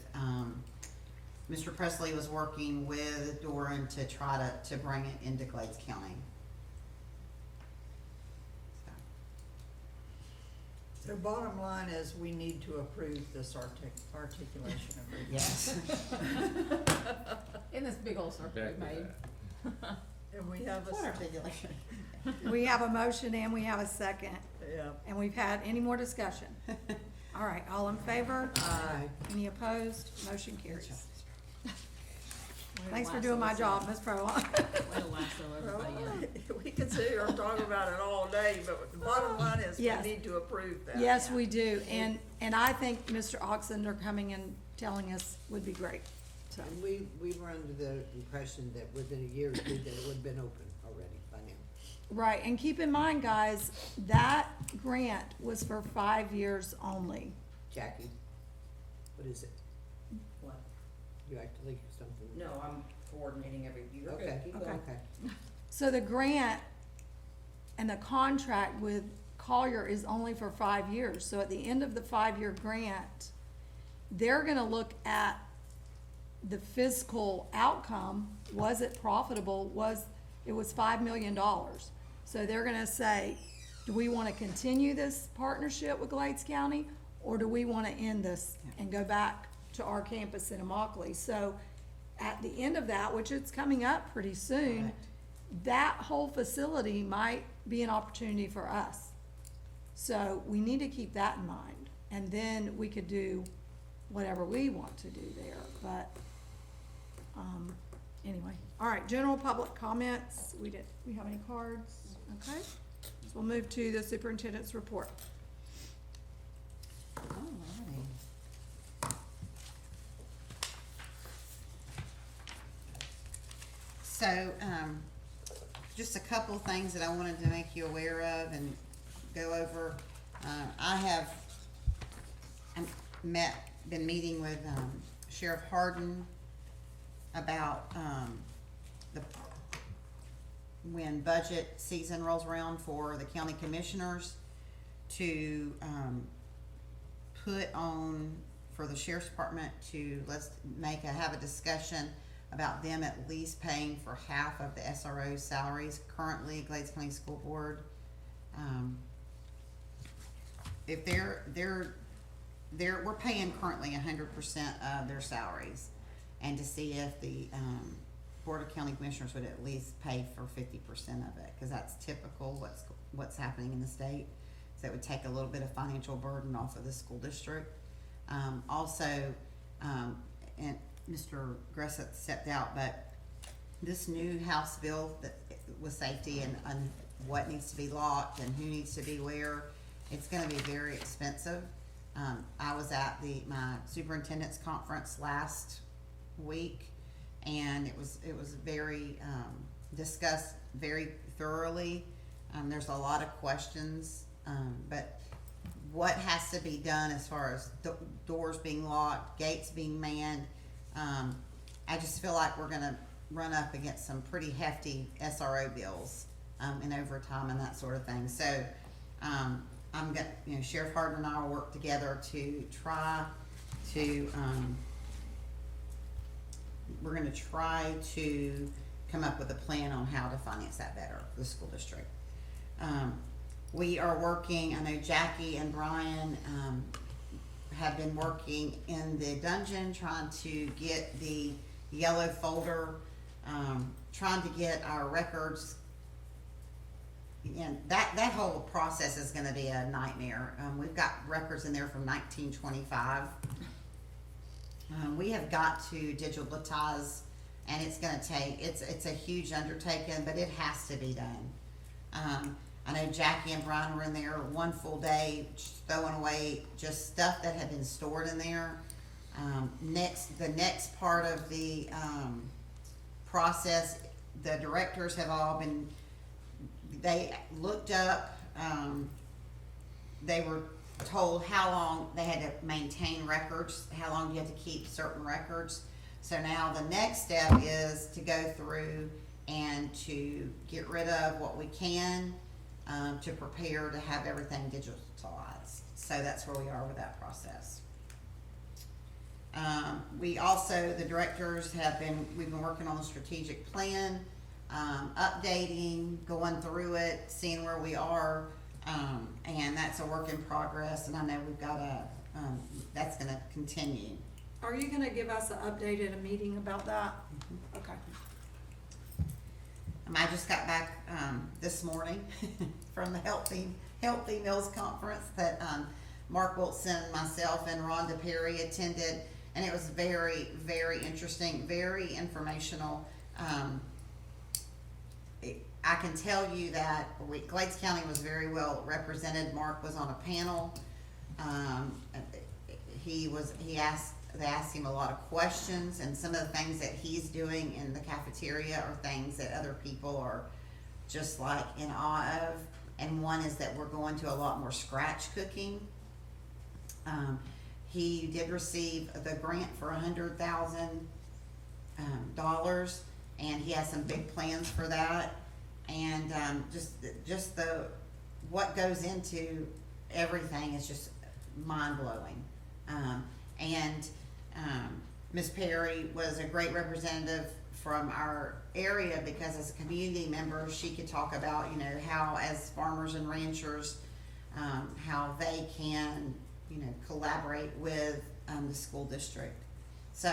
Mr. Presley was working with Doran to try to bring it into Glades County. So, So bottom line is we need to approve this articulation agreement. yes. In this big old circle Back we with made. that. And we have What a, articulation? We have a motion and we have a second, yeah, and we've had any more discussion? All right, all in favor? Aye. Any opposed? Motion carries. Way to Thanks for lasso doing my us job, in. Ms. Pro. Way to lasso everybody in. we could sit here and talk about it all day, but the bottom line is we Yes. need to approve that. Yes, we do, and I think Mr. Oxender coming and telling us would be great, so. And we were under the impression that within a year or two that it would have been open already by now. Right, and keep in mind, guys, that grant was for 5 years only. Jackie, what is it? What? You act like something. No, I'm coordinating every year. Okay, Keep Okay. going. okay. So the grant and the contract with Collier is only for 5 years. So at the end of the 5-year grant, they're gonna look at the fiscal outcome. Was it profitable? It was $5 million. So they're gonna say, do we wanna continue this partnership with Glades County? Or do we wanna end this and go back to our campus in Immokalee? So at the end of that, which it's coming up pretty soon, Correct. that whole facility might be an opportunity for us. So we need to keep that in mind, and then we could do whatever we want to do there, but, anyway. All right, general public comments, we have any cards? Okay, so we'll move to the superintendent's report. Alrighty. So, just a couple things that I wanted to make you aware of and go over. I have been meeting with Sheriff Harden about when budget season rolls around for the county commissioners to, put on for the sheriff's department to, have a discussion about them at least paying for half of the SRO's salaries. Currently, Glades County School Board, if we're paying currently 100% of their salaries, and to see if the, Board of County Commissioners would at least pay for 50% of it, cause that's typical what's happening in the state. So it would take a little bit of financial burden off of the school district. Also, and Mr. Gressett stepped out, but this new House bill that with safety and what needs to be locked and who needs to be where, it's gonna be very expensive. I was at my superintendent's conference last week, and it was very, discussed very thoroughly. There's a lot of questions, but what has to be done as far as doors being locked, gates being manned, I just feel like we're gonna run up against some pretty hefty SRO bills, and overtime and that sort of thing. So, Sheriff Harden and I will work together to try to, we're gonna try to come up with a plan on how to finance that better for the school district. We are working, I know Jackie and Brian, have been working in the dungeon, trying to get the yellow folder, trying to get our records. And that whole process is gonna be a nightmare. We've got records in there from 1925. We have got to digitalize, and it's gonna take, it's a huge undertaking, but it has to be done. I know Jackie and Brian were in there one full day, just throwing away just stuff that had been stored in there. The next part of the, process, the directors have all been, they looked up, they were told how long they had to maintain records, how long you have to keep certain records. So now the next step is to go through and to get rid of what we can, to prepare to have everything digitalized. So that's where we are with that process. We also, the directors we've been working on the strategic plan, updating, going through it, seeing where we are, and that's a work in progress, and I know we've got that's gonna continue. Are you gonna give us an update at a meeting about that? Okay. I just got back, this morning from the Healthy Meals Conference that, Mark Wilson, myself, and Rhonda Perry attended, and it was very, very interesting, very informational. I can tell you that Glades County was very well represented. Mark was on a panel. They asked him a lot of questions, and some of the things that he's doing in the cafeteria are things that other people are just like in awe of. And one is that we're going to a lot more scratch cooking. He did receive the grant for $100,000, and he has some big plans for that. And just what goes into everything is just mind blowing. Ms. Perry was a great representative from our area, because as a community member, she could talk about, how as farmers and ranchers, how they can, collaborate with the school district. So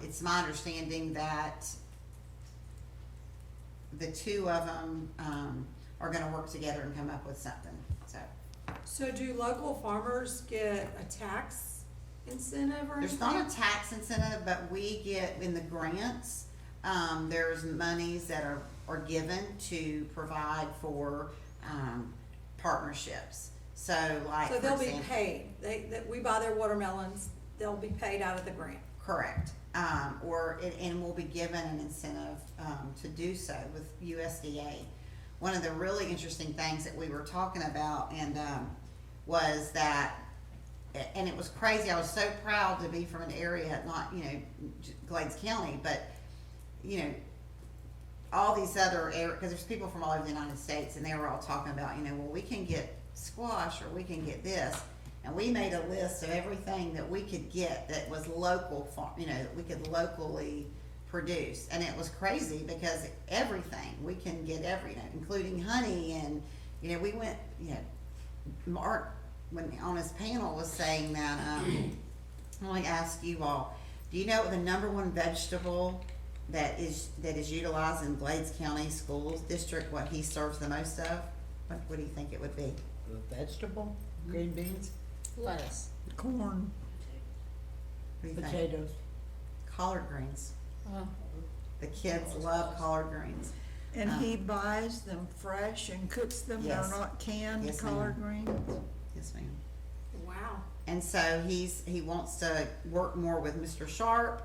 it's my understanding that the two of them are gonna work together and come up with something, so. So do local farmers get a tax incentive or anything? There's not a tax incentive, but we get, in the grants, there's monies that are given to provide for, partnerships. So like, So they'll for be example- paid, we buy their watermelons, they'll be paid out of the grant. Correct. And we'll be given an incentive, to do so with USDA. One of the really interesting things that we were talking about was that, and it was crazy, I was so proud to be from an area, not, Glades County, but, all these other areas, because there's people from all over the United States, and they were all talking about, well, we can get squash, or we can get this. And we made a list of everything that we could get that was local, that we could locally produce. And it was crazy because everything, we can get everything, including honey. And, we went, Mark, when on his panel, was saying that, I want to ask you all, do you know what the number one vegetable that is utilized in Glades County Schools District, what he serves the most of? What do you think it would be? Vegetable, green beans, Lettuce. Corn. What do you think? potatoes. Collard greens. The kids love collard greens. And he buys them fresh and cooks them, they're Yes. not canned Yes, collard greens? Yes, ma'am. Wow. And so he wants to work more with Mr. Sharp,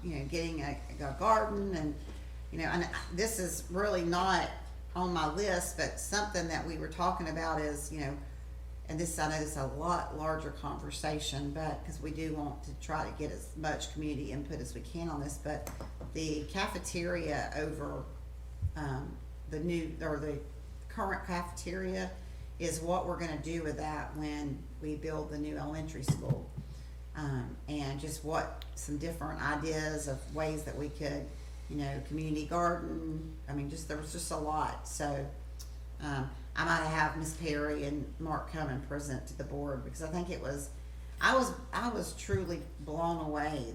getting a garden, and, and this is really not on my list, but something that we were talking about is, and this, I know this is a lot larger conversation, but, because we do want to try to get as much community input as we can on this, but the cafeteria over, the current cafeteria is what we're gonna do with that when we build the new elementary school. And just some different ideas of ways that we could, community garden, there was just a lot, so, I might have Miss Perry and Mark come and present to the board, because I think I was truly blown away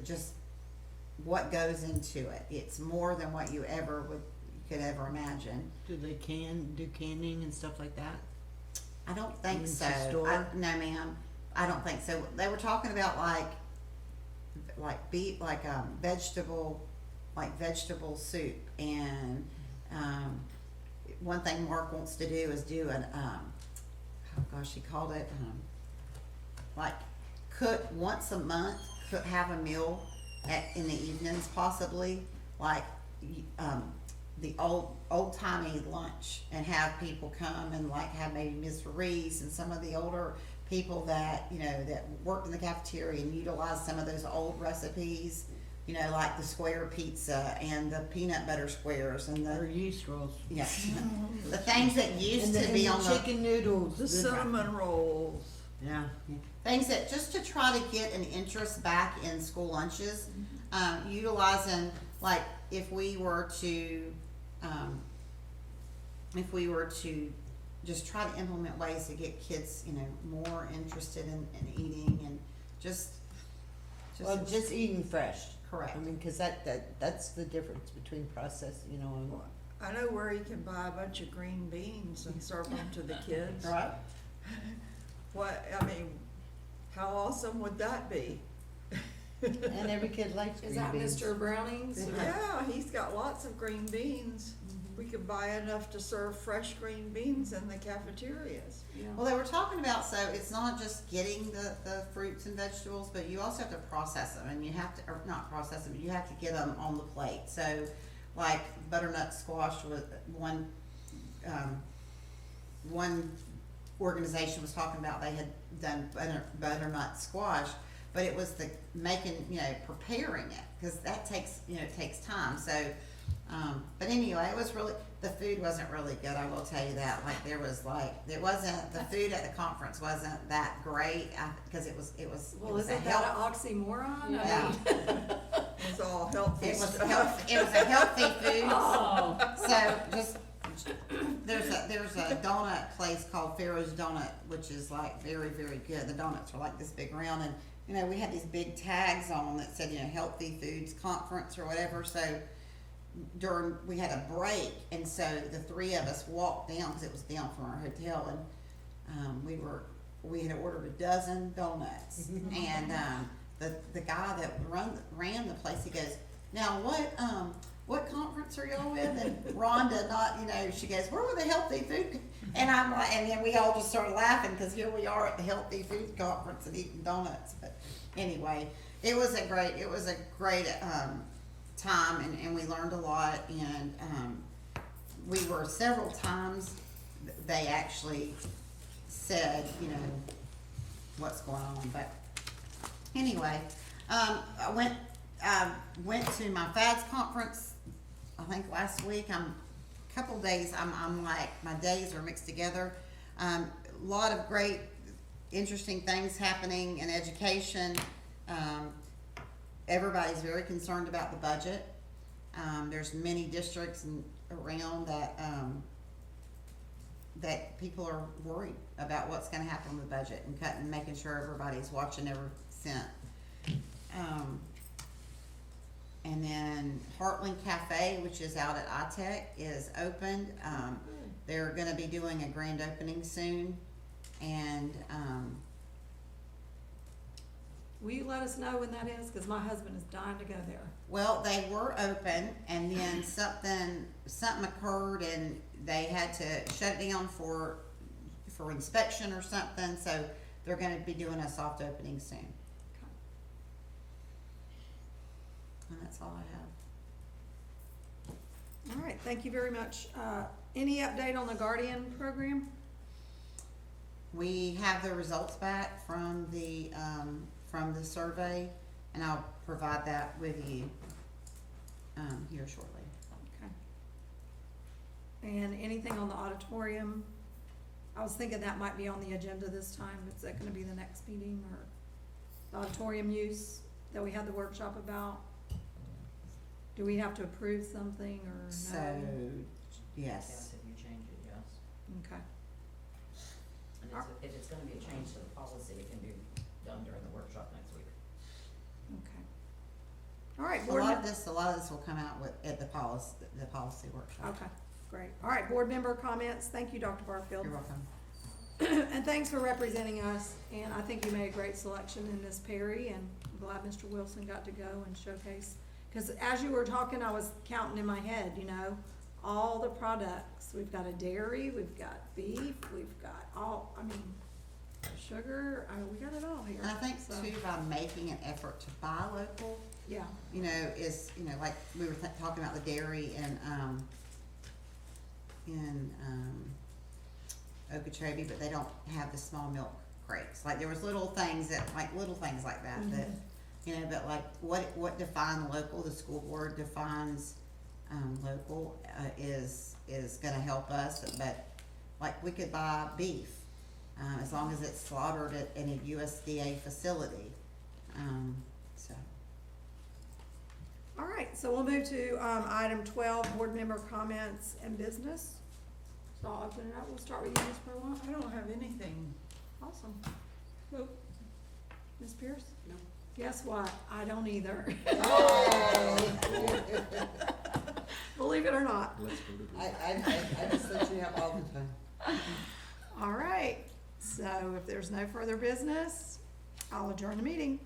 just what goes into it. It's more than what you could ever imagine. Do they do canning and stuff like that? I don't think Even so. to store? No, ma'am. I don't think so. They were talking about vegetable soup, and one thing Mark wants to do is do he called it cook once a month, have a meal in the evenings, possibly the old-timey lunch, and have people come and have maybe Miss Reese and some of the older people that that worked in the cafeteria and utilized some of those old recipes, like the square pizza and the peanut butter squares and Or the yeast rolls? the things that used to be on the chicken noodles. The cinnamon rolls. Yeah. things that, just to try to get an interest back in school lunches, utilizing, if we were to just try to implement ways to get kids, more interested in eating, and just Well, just eating fresh. correct. Cause that's the difference between processed, and I know where you can buy a bunch of green beans and serve them to the kids. Right? How awesome would that be? and every kid likes Is green that beans. Mr. Browning's? Yeah, he's got lots of green beans. We could buy enough to serve fresh green beans in the cafeterias. Well, they were talking about, so it's not just getting the fruits and vegetables, but you also have to process them, and you have to, or not process them, you have to get them on the plate. So, butternut squash was one organization was talking about, they had done butternut squash, but it was the preparing it, because that takes time. So, but anyway, it was really, the food wasn't really good, I will tell you that. The food at the conference wasn't that great, because it was Well, a isn't that health. an oxymoron? Yeah. It's all healthy It was stuff. it was a healthy food. Oh. So there's a donut place called Pharaoh's Donut, which is very, very good. The donuts are this big round, and we had these big tags on them that said healthy foods conference or whatever. So we had a break, and so the three of us walked down, because it was down from our hotel, and we had ordered a dozen donuts, and the guy that ran the place, he goes, "Now what conference are y'all with?" And Rhonda, she goes, "Where were the healthy food?" And I'm like, and then we all just started laughing, because here we are at the healthy food conference and eating donuts. But anyway, it was a great time, and we learned a lot, and we were several times, they actually said, what's going on. But anyway, I went went to my FADS conference, I think last week. Couple days, I'm like, my days are mixed together. A lot of great, interesting things happening in education. Everybody's very concerned about the budget. There's many districts around that people are worried about what's gonna happen with the budget and cutting, making sure everybody's watching every cent. And then Heartland Cafe, which is out at iTech, is opened. They're gonna be doing a grand opening soon, and, Will you let us know when that is? Cause my husband is dying to go there. well, they were open, and then something occurred, and they had to shut it down for inspection or something, so they're gonna be doing a soft opening soon. And that's all I have. All right, thank you very much. Any update on the Guardian program? We have the results back from the survey, and I'll provide that with you, here shortly. Okay. And anything on the auditorium? I was thinking that might be on the agenda this time. Is that gonna be the next meeting, or the auditorium use that we had the workshop about? Do we have to approve something, or no? So, yes. Yes, if you change it, yes. Okay. And if it's gonna be a change to the policy, it can be done during the workshop next week. Okay. All right, A board lot mem- of this will come out at the policy workshop. Okay, great. All right, board member comments. Thank you, Dr. Barfield. You're welcome. And thanks for representing us, and I think you made a great selection in Miss Perry, and I'm glad Mr. Wilson got to go and showcase. Cause as you were talking, I was counting in my head, you know, all the products. We've got a dairy, we've got beef, we've got sugar, we got it all here. And I think So, too, by making an effort to buy local, yeah, like we were talking about the dairy in Okeechobee, but they don't have the small milk crates. Like there was little things like that, that, but like what defines local, the school board defines, local, is gonna help us, but like we could buy beef, as long as it's slaughtered in a USDA facility, so. all right, so we'll move to, item 12, board member comments and business. So I'll open it up, we'll start with you, Ms. Furlong. I don't have anything. Awesome. Nope. Ms. Pierce? No. Guess what? I don't either. Believe it or not. Let's go to the. I just let you have all the time. All right, so if there's no further business, I'll adjourn the meeting.